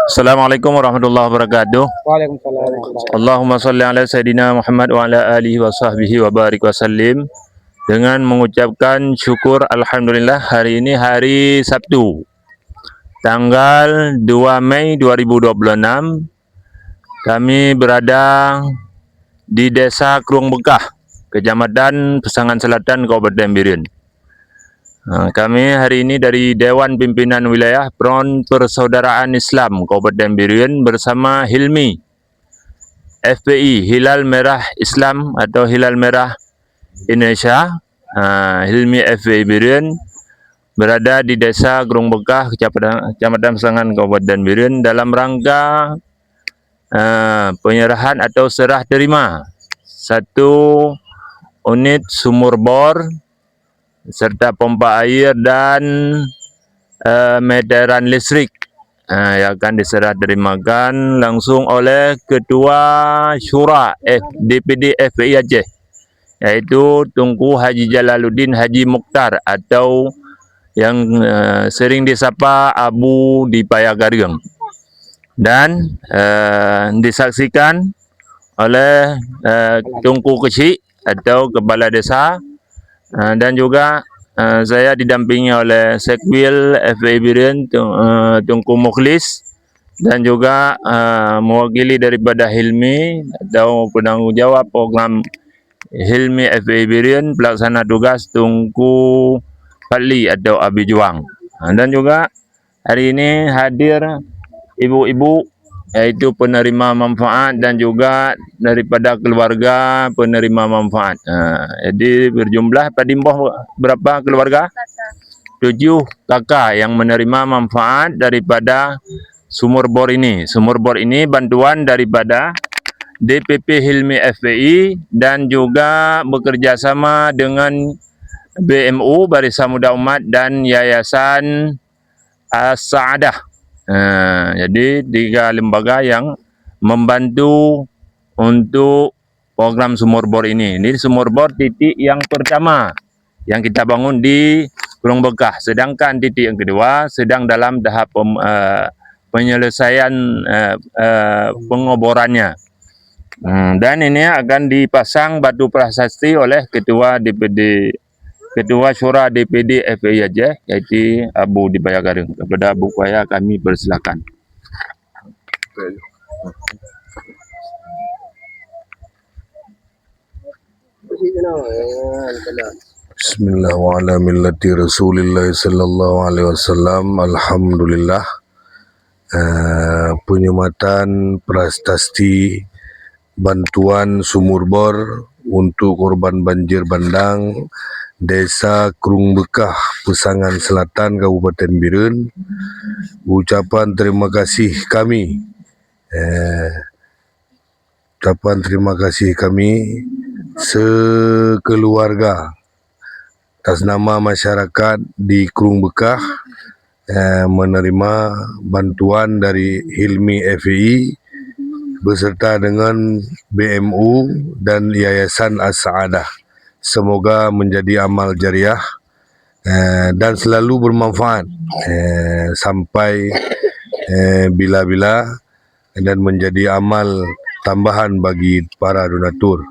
Assalamualaikum warahmatullahi wabarakatuh. Waalaikumsalam warahmatullahi Allahumma sholli ala Sayyidina Muhammad wa ala alihi wa sahbihi wa barik wa sallim. Dengan mengucapkan syukur Alhamdulillah, hari ini hari Sabtu tanggal 2 Mei 2026. Kami berada di Desa Krung Bekah, Kecamatan Pesangan Selatan, Kabupaten Biren. Kami hari ini dari Dewan Pimpinan Wilayah Front Persaudaraan Islam Kabupaten Biren bersama Hilmi FPI, Hilal Merah Islam atau Hilal Merah Indonesia. Hilmi FPI Biren berada di Desa Krung Bekah, Kecamatan Pesangan, Kabupaten Biren dalam rangka penyerahan atau serah terima satu unit sumur bor serta pompa air dan meteran listrik yang akan diserah terimakan langsung oleh Ketua Syura DPD FPI Aceh, yaitu Tunku Haji Jalaluddin Haji Mukhtar atau yang sering disapa Abu di Payagareng, dan disaksikan oleh Tunku Kecik atau Kepala Desa, dan juga saya didampingi oleh Sekwil FPI Biren Tunku Mukhlis, dan juga mewakili daripada Hilmi atau penanggung jawab program Hilmi FPI Biren, pelaksana tugas Tunku Fadli atau Abi Juang. Dan juga hari ini hadir ibu-ibu, yaitu penerima manfaat dan juga daripada keluarga penerima manfaat. Jadi berjumlah padimboh berapa keluarga? 7 kakak yang menerima manfaat daripada sumur bor ini. Sumur bor ini bantuan daripada DPP Hilmi FPI dan juga bekerjasama dengan BMU, Barisan Muda Umat, dan Yayasan As-Sa'adah. Jadi 3 lembaga yang membantu untuk program sumur bor ini. Ini sumur bor titik yang pertama yang kita bangun di Krung Bekah, sedangkan titik yang kedua sedang dalam tahap penyelesaian pengoborannya. Dan ini akan dipasang batu prasasti oleh Ketua Syura DPD FPI Aceh, yaitu Abu di Payagareng. Kepada Abu Paya kami persilakan. Bismillah wa ala millati Rasulillah sallallahu alaihi wasallam. Alhamdulillah. Penyematan prasasti bantuan sumur bor untuk korban banjir bandang Desa Krung Bekah, Pesangan Selatan, Kabupaten Biren. Ucapan terima kasih kami sekeluarga atas nama masyarakat di Krung Bekah menerima bantuan dari Hilmi FPI beserta dengan BMU dan Yayasan As-Sa'adah. Semoga menjadi amal jariah dan selalu bermanfaat sampai bila-bila, dan menjadi amal tambahan bagi para donatur.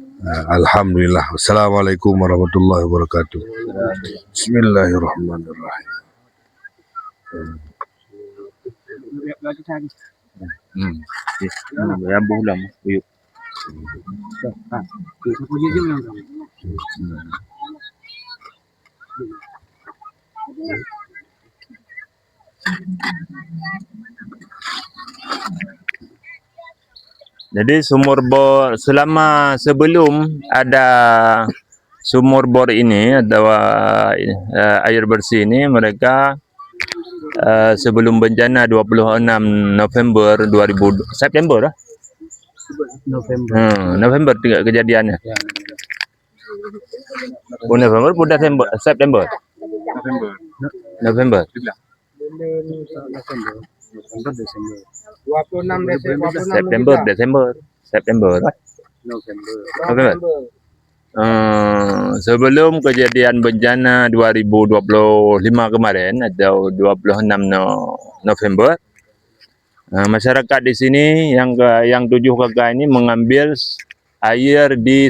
Alhamdulillah. Assalamualaikum warahmatullahi wabarakatuh. Bismillahirrahmanirrahim. Jadi sumur bor, sebelum ada sumur bor ini atau air bersih ini, mereka sebelum bencana 26 November 2000 September November kejadiannya. November September November 26 September November. Sebelum kejadian bencana 2025 kemarin atau 26 November, Masyarakat di sini yang 7 kakak ini mengambil air di